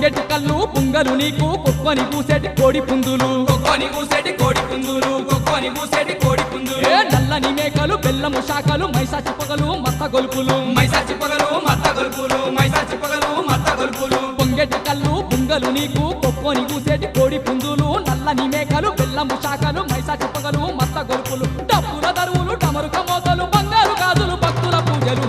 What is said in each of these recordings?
పొంగెటి కళ్ళు పుంగలు నీకు కుక్కొని పూసేటి కోడి పుందులు కుక్కొని పూసేటి కోడి పుందులు కుక్కొని పూసేటి కోడి పుందులు నల్లని మేకలు బెల్లము శాఖలు మైసాచి పొగలు మత్త గొలుపులు మైసాచి పొగలు మత్త గొలుపులు మైసాచి పొగలు మత్త గొలుపులు పొంగెటి కళ్ళు పుంగలు నీకు కుక్కొని పూసేటి కోడి పుందులు నల్లని మేకలు బెల్లము శాఖలు మైసాచి పొగలు మత్త గొలుపులు డప్పుల దరువులు డమరుక మోతలు బంగారు గాజులు భక్తుల పూజలు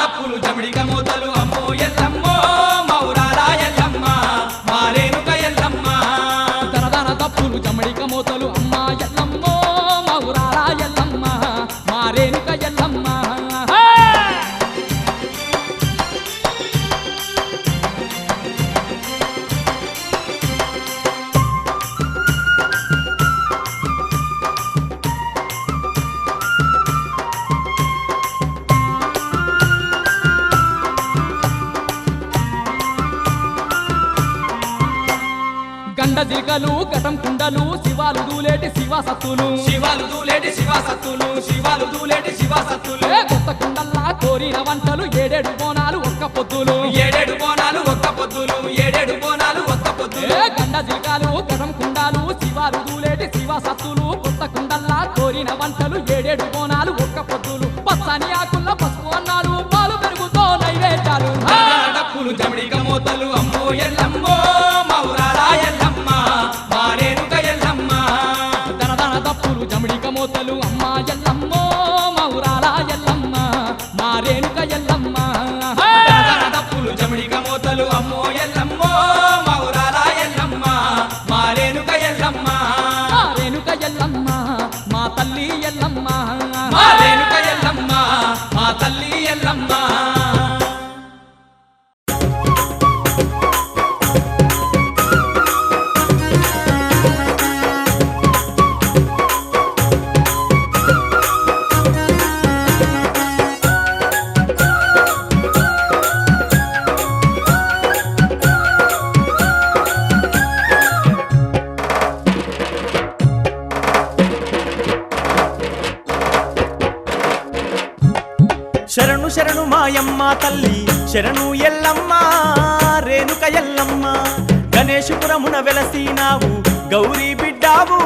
డప్పులు జమిడిక మోతలు అమ్మో ఎల్లమ్మో మౌరాల ఎల్లమ్మ మారేనుక ఎల్లమ్మ దరదర దప్పులు జమడిక మోతలు అమ్మ ఎల్లమ్మో మౌరాల ఎల్లమ్మ మారేనుక ఎల్లమ్మ గండ జిగలు గటం కుండలు శివాలు దూలేటి శివసత్తులు శివాలు దూలేటి శివసత్తులు శివాలు దూలేటి శివసత్తులు కొత్త కుండల్లా కోరిన వంటలు ఏడేడు బోనాలు ఒక్క పొద్దులు ఏడేడు బోనాలు ఒక్క పొద్దులు ఏడేడు బోనాలు ఒక్క పొద్దులు గండ జిగలు గటం కుండాలు శివాలు దూలేటి శివసత్తులు కొత్త కుండల్లా కోరిన వంటలు ఏడేడు బోనాలు ఒక్క పొద్దులు పచ్చని ఆకుల్ల పసుపు అన్నాలు పాలు పెరుగుతో నైవేద్యాలు డప్పులు జమిడిక మోతలు అమ్మో ఎల్లమ్మో మౌరాల ఎల్లమ్మ మారేనుక ఎల్లమ్మ దనదన దప్పులు జమిడిక మోతలు అమ్మ ఎల్లమ్మో మౌరాల ఎల్లమ్మ మారేనుక ఎల్లమ్మ డప్పులు జమిడిక మోతలు అమ్మో ఎల్లమ్మో మౌరాల ఎల్లమ్మ మారేనుక ఎల్లమ్మ మారేనుక ఎల్లమ్మ మా తల్లి ఎల్లమ్మ మారేనుక ఎల్లమ్మ మా తల్లి ఎల్లమ్మ శరణు శరణు మాయమ్మ తల్లి శరణు ఎల్లమ్మ రేణుక ఎల్లమ్మ గణేశపురమున వెలసినావు గౌరీ బిడ్డావు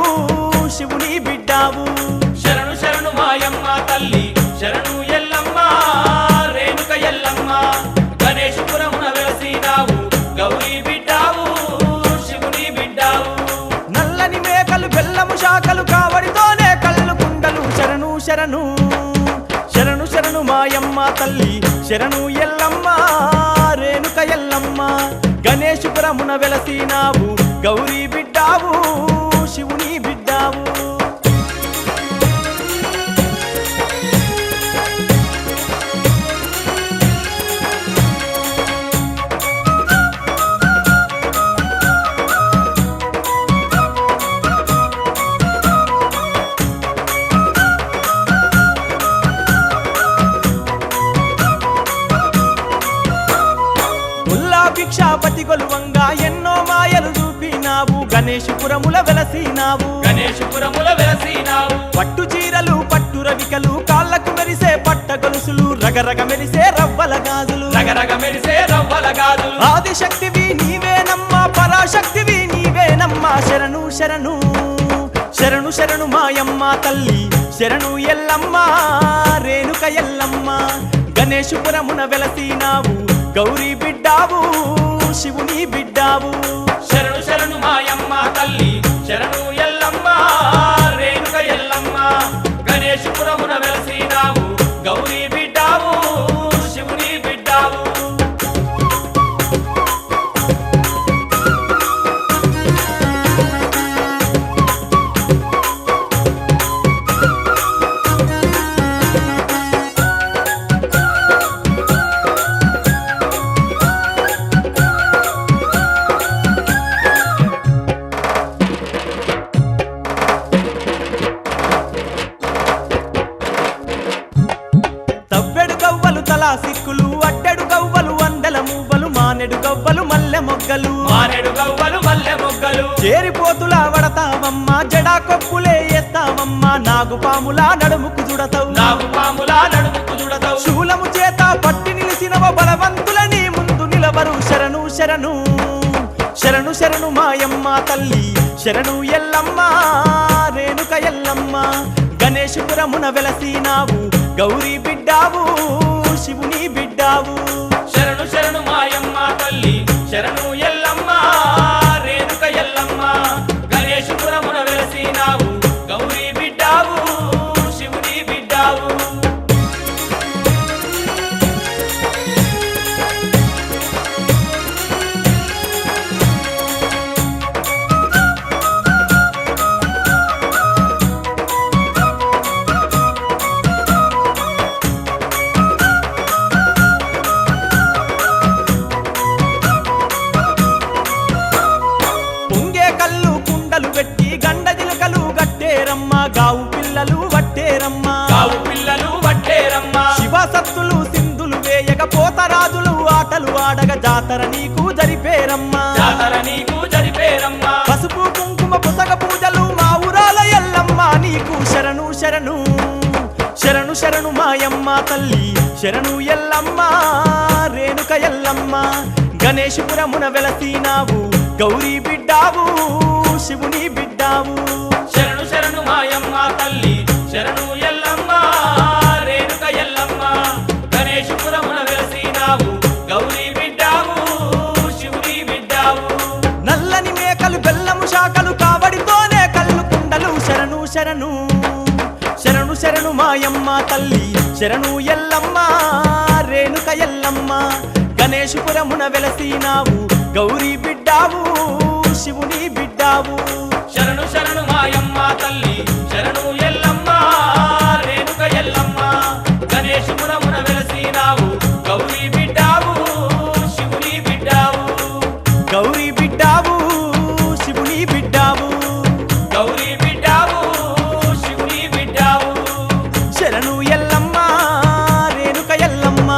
శివుని బిడ్డావు శరణు శరణు మాయమ్మ తల్లి శరణు ఎల్లమ్మ రేణుక ఎల్లమ్మ గణేశపురమున వెలసినావు గౌరీ బిడ్డావు శివుని బిడ్డావు నల్లని మేకలు బెల్లము శాఖలు కావడితోనే కళ్ళు కుండలు శరణు శరణు శరణు శరణు మాయమ్మ తల్లి శరణు ఎల్లమ్మ రేణుక ఎల్లమ్మ గణేశపురమున వెలసినావు గౌరీ బిడ్డావు శివుని బిడ్డావు భిక్షాపతి గొలువంగా ఎన్నో మాయలు చూపినావు గణేశపురముల వెలసినావు గణేశపురముల వెలసినావు పట్టు చీరలు పట్టు రవికలు కాళ్ళకు మెరిసే పట్ట గొలుసులు రగరగ మెరిసే రవ్వల గాజులు రగరగ మెరిసే రవ్వల గాజులు ఆదిశక్తివి నీవేనమ్మా పరాశక్తివి నీవేనమ్మా శరణు శరణు శరణు శరణు మాయమ్మ తల్లి శరణు ఎల్లమ్మ రేణుక ఎల్లమ్మ గణేశపురమున వెలసినావు గౌరీ బిడ్డావు శివుని బిడ్డావు శరణు శరణు మాయమ్మ తల్లి శరణు ఎల్లమ్మ రేణుక ఎల్లమ్మ గణేశపురమున వెలసినావు గౌరీ బిడ్డావు శివుని బిడ్డావు సిక్కులు అట్టెడు గవ్వలు వందల మూవలు మానెడు గవ్వలు మల్లె మొగ్గలు మానెడు గవ్వలు మల్లె మొగ్గలు చేరిపోతులా వడతావమ్మ జడా కొప్పులే వేస్తావమ్మ నాగుపాములా నడుముకు చుడతావు నాగుపాములా నడుముకు చుడతావు శూలము చేత పట్టి నిలిచినవ బలవంతులని ముందు నిలబరు శరణు శరణు శరణు శరణు మాయమ్మ తల్లి శరణు ఎల్లమ్మ రేణుక ఎల్లమ్మ గణేశపురమున వెలసినావు గౌరీ బిడ్డావు శివుని బిడ్డావు శరణు శరణు మాయమ్మ తల్లి శరణు ఎల్లమ్మ రేణుక ఎల్లమ్మ గణేశపురమున వెలసినావు గౌరీ బిడ్డావు శివుని బిడ్డావు గావు పిల్లలు వట్టేరమ్మా గావు పిల్లలు వట్టేరమ్మా శివసత్తులు సింధులు వేయగ పోతరాజులు ఆటలు ఆడగ జాతర నీకు జరిపేరమ్మా జాతర నీకు జరిపేరమ్మా పసుపు కుంకుమ పుసగ పూజలు మా ఊరాల ఎల్లమ్మ నీకు శరణు శరణు శరణు శరణు మాయమ్మ తల్లి శరణు ఎల్లమ్మ రేణుక ఎల్లమ్మ గణేశపురమున వెలసినావు గౌరీ బిడ్డావు శివుని బిడ్డావు శరణు శరణు మాయమ్మ తల్లి శరణు ఎల్లమ్మ రేణుక ఎల్లమ్మ గణేశపురమున వెలసినావు గౌరీ బిడ్డావు శివుని బిడ్డావు నల్లని మేకలు బెల్లము శాఖలు కావడితోనే కళ్ళు కుండలు శరణు శరణు శరణు శరణు మాయమ్మ తల్లి శరణు ఎల్లమ్మ రేణుక ఎల్లమ్మ గణేశపురమున వెలసినావు గౌరీ బిడ్డావు శివుని బిడ్డావు శరణు శరణు మాయమ్మ తల్లి శరణు ఎల్లమ్మ రేణుక ఎల్లమ్మ గణేశపురమున వెలసినావు గౌరీ బిడ్డావు శివుని బిడ్డావు గౌరీ బిడ్డావు శివుని బిడ్డావు గౌరీ బిడ్డావు శివుని బిడ్డావు శరణు ఎల్లమ్మ రేణుక ఎల్లమ్మ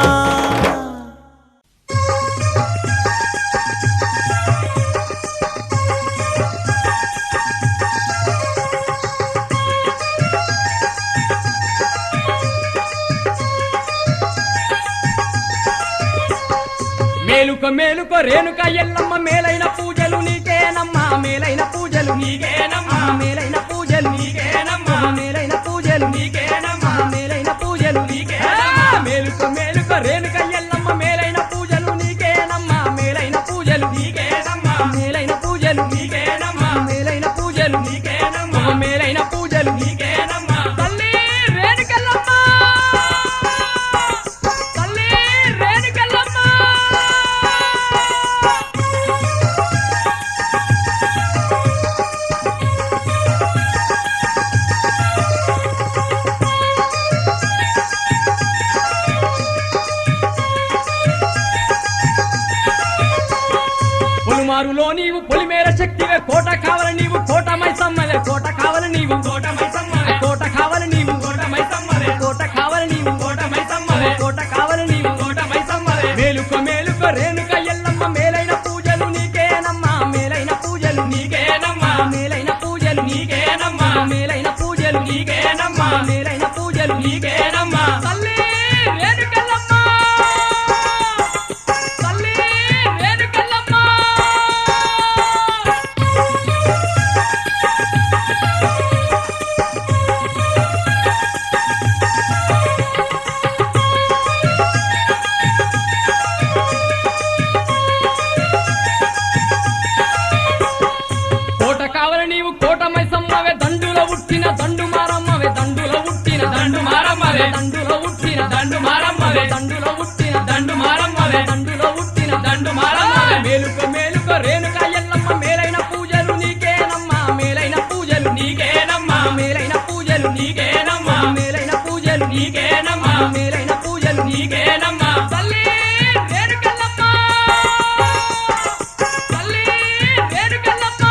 మేలుక మేలుక రేణుక ఎల్లమ్మ మేలైన పూజలు నీకేనమ్మా మేలైన పూజలు నీకేనమ్మా మేలైన పూజలు నీకేనమ్మా మేలైన పూజలు నీకేనమ్మా మేలైన పూజలు మేలుక మేలుక రేణుక ఎల్లమ్మ మేలైన పూజలు నీకేనమ్మా మేలైన పూజలు నీకేనమ్మా మేలైన పూజలు నీకేనమ్మా మేలైన పూజలు నీకేనమ్మా మేలైన పూజలు నీకేనమ్మా తల్లి రేణుకెల్లమ్మ తల్లి రేణుకెల్లమ్మ పొలిమారులో నీవు పొలిమేర శక్తివే కోట కావాలి నీవు కోట మైసమ్మలే కోట కావాలి నీవు కోట మైసమ్మలే కోట కావాలి నీవు కోట మైసమ్మలే కోట కావాలి నీవు కోట మైసమ్మలే కోట కావాలి నీవు కోట మైసమ్మలే మేలుక మేలుక రేణుక ఎల్లమ్మ మేలైన పూజలు నీకేనమ్మా మేలైన పూజలు నీకేనమ్మా మేలైన పూజలు నీకేనమ్మా మేలైన పూజలు నీకేనమ్మా మేలైన పూజలు నీకేనమ్మా తల్లి రేణుకెల్లమ్మ తల్లి రేణుకెల్లమ్మ కోట కావాలి నీవు కోట మైసమ్మవే దండులో ఉట్టిన దండు మారమ్మవే దండులో ఉట్టిన దండు మారమ్మవే దండులో ఉట్టిన దండు మారమ్మవే దండులో ఉట్టిన దండు మారమ్మవే దండులో ఉట్టిన దండు మారమ్మవే మేలుక మేలుక రేణుక ఎల్లమ్మ మేలైన పూజలు నీకేనమ్మా మేలైన పూజలు నీకేనమ్మా మేలైన పూజలు నీకేనమ్మా మేలైన పూజలు నీకేనమ్మా మేలైన పూజలు నీకేనమ్మా తల్లి రేణుకెల్లమ్మ తల్లి రేణుకెల్లమ్మ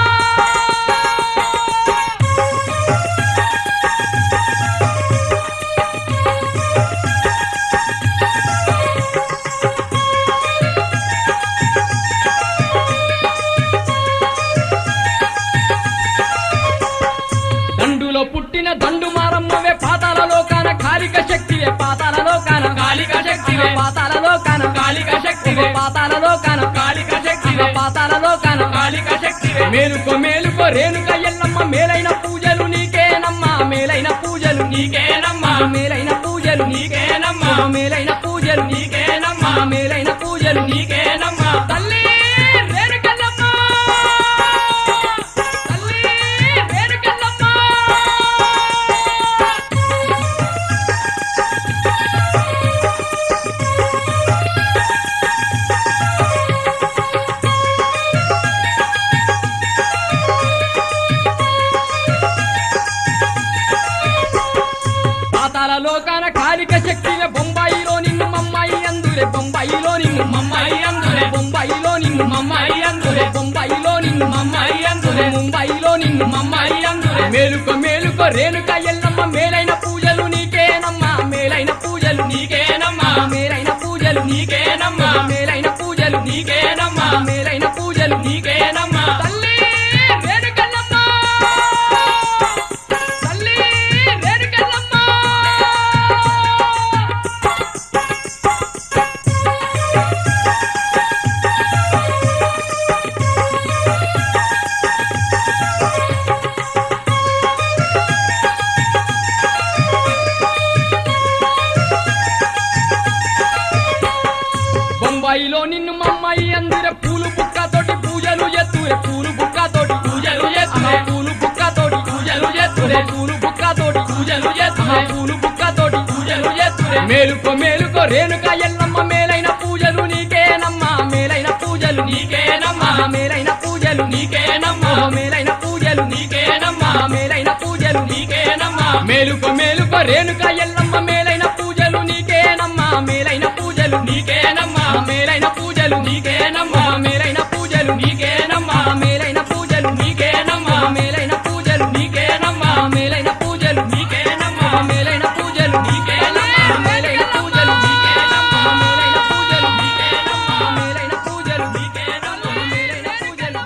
దండులో పుట్టిన దండు మారమ్మవే పాతాల లోకాన కాలిక శక్తివే పాతాల లోకాన కాళిక శక్తివే పాతాల లోకాన కాళిక శక్తివే పాతాల లోకాన కాళిక శక్తివే పాతాల లోకాన కాళిక మేలుకో మేలుకో రేణుక ఎల్లమ్మ మేలైన పూజలు నీకేనమ్మా మేలైన పూజలు నీకేనమ్మా మేలైన పూజలు నీకేనమ్మా మేలైన పూజలు నీకేనమ్మా మేలైన పూజలు నీకేనమ్మా తల్లి రేణుకల్లమ్మ తల్లి రేణుకల్లమ్మ పాతాళ లోకాన కాలిక శక్తివే బొంబాయిలో నిన్ను మమ్మాయి అందురే బొంబాయిలో నిన్ను మమ్మాయి అందురే బొంబాయిలో నిన్ను మమ్మాయి అందురే బొంబాయిలో నిన్ను మమ్మాయి అందురే ముంబైలో నిన్ను మమ్మాయి అందురే మేలుకో మేలుకో రేణుక ఎల్లమ్మ మేలైన పూజలు నీకేనమ్మా మేలైన పూజలు నీకేనమ్మా మేలైన పూజలు నీకేనమ్మా మేలైన పూజలు నీకేనమ్మా మేలైన పూజలు నీకేనమ్మా తల్లి రేణుకల్లమ్మ తల్లి రేణుకల్లమ్మ బొంబాయిలో నిన్ను మమ్మాయి అందురే పూలు బుక్కతోటి పూజలు ఎత్తురే పూలు బుక్కతోటి పూజలు చేస్తురే పూలు బుక్కతోటి పూజలు చేస్తురే పూలు బుక్కతోటి పూజలు చేస్తురే పూలు బుక్కతోటి పూజలు చేస్తురే మేలుకో మేలుకో రేణుక ఎల్లమ్మ మేలైన పూజలు నీకేనమ్మా మేలైన పూజలు నీకేనమ్మా మేలైన పూజలు నీకేనమ్మా మేలైన పూజలు నీకేనమ్మా మేలైన పూజలు నీకేనమ్మా మేలుకో మేలుకో రేణుక ఎల్లమ్మ మేలైన పూజలు నీకేనమ్మా మేలైన పూజలు నీకేనమ్మా మేలైన పూజలు నీకేనమ్మా మేలైన పూజలు నీకేనమ్మా మేలైన పూజలు నీకేనమ్మా మేలైన పూజలు నీకేనమ్మా మేలైన పూజలు నీకేనమ్మా మేలైన పూజలు నీకేనమ్మా మేలైన పూజలు నీకేనమ్మా మేలైన పూజలు నీకేనమ్మా మేలైన పూజలు నీకేనమ్మా మేలైన పూజలు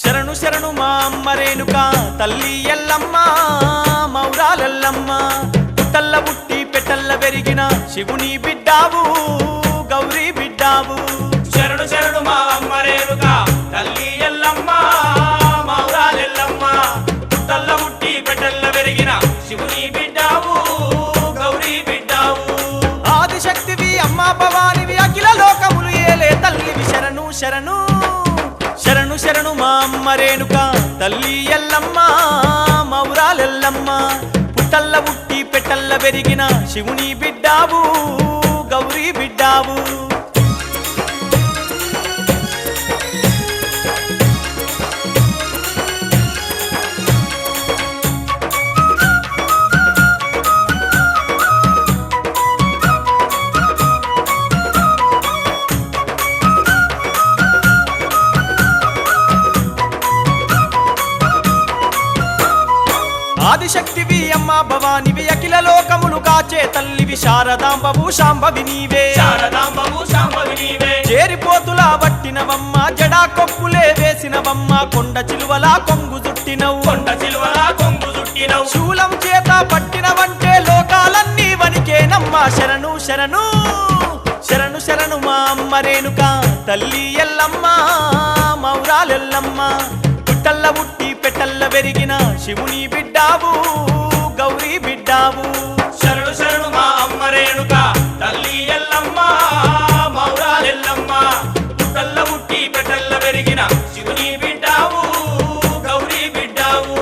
శరణు శరణు మా అమ్మ రేణుక తల్లి ఎల్లమ్మ మౌరాలెల్లమ్మ పుట్టల్ల పుట్టి పెట్టల్ల పెరిగిన శివుని బిడ్డావు గౌరీ బిడ్డావు శరణు శరణు మా అమ్మ రేణుక తల్లి ఎల్లమ్మ మౌరాలెల్లమ్మ పుట్టల్ల ముట్టి పెట్టల్ల పెరిగిన శివుని బిడ్డావు గౌరీ బిడ్డావు ఆదిశక్తివి అమ్మ భవానివి అఖిల లోకములు ఏలే తల్లివి శరణు శరణు శరణు శరణు మా అమ్మ రేణుక తల్లి ఎల్లమ్మ మౌరాలెల్లమ్మ పుట్టల్ల పుట్టి పెట్టల్ల పెరిగిన శివుని బిడ్డావు గౌరీ బిడ్డావు ఆదిశక్తివి అమ్మ భవానివి అఖిల లోకములు కాచే తల్లివి శారదాంబవు శాంభవి నీవే శారదాంబవు శాంభవి నీవే చేరిపోతులా పట్టినవమ్మ జడా కొప్పులే వేసినవమ్మ కొండ చిలువలా కొంగు చుట్టినవు కొండ సిలువలా కొంగు చుట్టినవు శూలం చేత పట్టినవంటే లోకాలన్నీ వనికేనమ్మ శరణు శరణు శరణు శరణు మా అమ్మ రేణుక తల్లి ఎల్లమ్మ మౌరాలెల్లమ్మ పుట్టల్ల పుట్టి పెట్టల్ల పెరిగిన శివుని బిడ్డావు గౌరీ బిడ్డావు శరణు శరణు మా అమ్మ రేణుక తల్లి ఎల్లమ్మ మౌరాలెల్లమ్మ పుట్టల్ల ముట్టి పెట్టల్ల పెరిగిన శివుని బిడ్డావు గౌరీ బిడ్డావు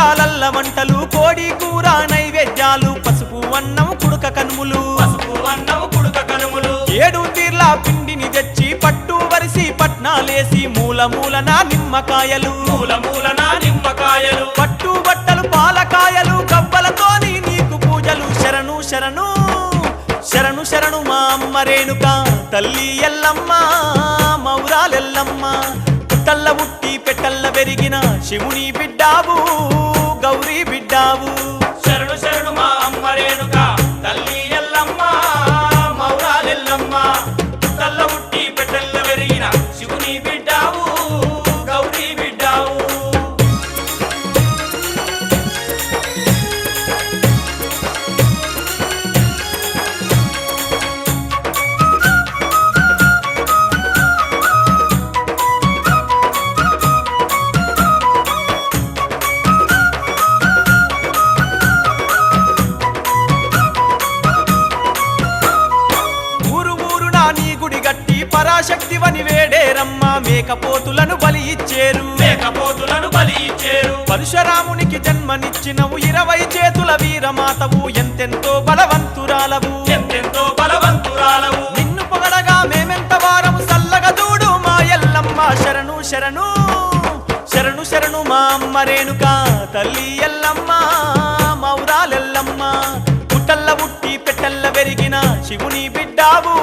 ఉండ్రాలల్ల వంటలు కోడి కూర నైవేద్యాలు పసుపు అన్నం కుడుక కనుములు పసుపు అన్నము కుడుక కనుములు 7 తీర్ల పిండిని తెచ్చి పట్టు వరిసి పట్నాలేసి మూల మూలన నిమ్మకాయలు మూల మూలన నిమ్మకాయలు పట్టు బట్టలు పాలకాయలు కవ్వలతోని నీకు పూజలు శరణు శరణు శరణు శరణు మా అమ్మ రేణుక తల్లి ఎల్లమ్మ మౌరాలెల్లమ్మ పుట్టల్ల ఉట్టి పెట్టల్ల పెరిగిన శివుని బిడ్డావు గౌరీ బిడ్డావు శరణు శరణు మా అమ్మ రేణుక తల్లి ఎల్లమ్మ మౌరాలెల్లమ్మ తల్ల ఉట్టి పెట్టెల్ల పెరిగిన శివుని బిడ్డావు గౌరీ బిడ్డావు ఊరు ఊరునా నీ గుడి గట్టి పరాశక్తివని వేడేరమ్మ మేకపోతులను బలి ఇచ్చేరు మేకపోతులను బలి ఇచ్చేరు పరశురామునికి జన్మనిచ్చినవు 20 చేతుల వీరమాతవు ఎంతెంతో బలవంతురాలవు ఎంతెంతో బలవంతురాలవు నిన్ను పొగడగా మేమెంత వారము సల్లగా దూడు మా ఎల్లమ్మ శరణు శరణు శరణు శరణు మా అమ్మ రేణుక తల్లి ఎల్లమ్మ మౌరాలెల్లమ్మ పుట్టల్ల ఉట్టి పెట్టల్ల పెరిగిన శివుని బిడ్డావు